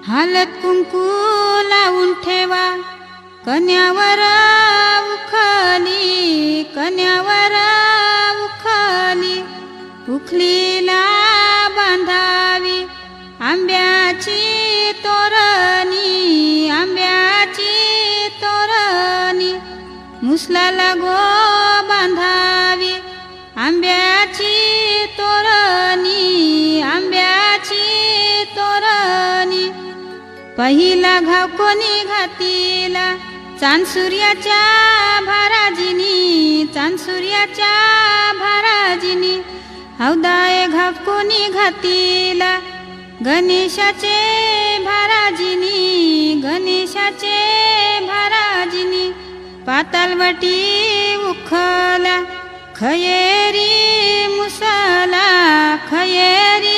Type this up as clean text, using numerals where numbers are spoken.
हालत कुंकू लावून ठेवा कन्यावर उखली, कन्यावर उखली, उखलीला बांधावी आंब्याची तोरणी, आंब्याची तोरणी, मुसलाला गो बांधावी आंब्याची तोरणी, आंब्याची तोरणी, पहिला घाव कोणी घातीला चांद सूर्याच्या भाराजिनी, चांद सूर्याच्या भाराजिनी, हौदाय घाव कोणी घातीला गणेशाचे भाराजिनी, गणेशाचे भाराजिनी, पातालवटी उखला खयेरी मुसला, खयेरी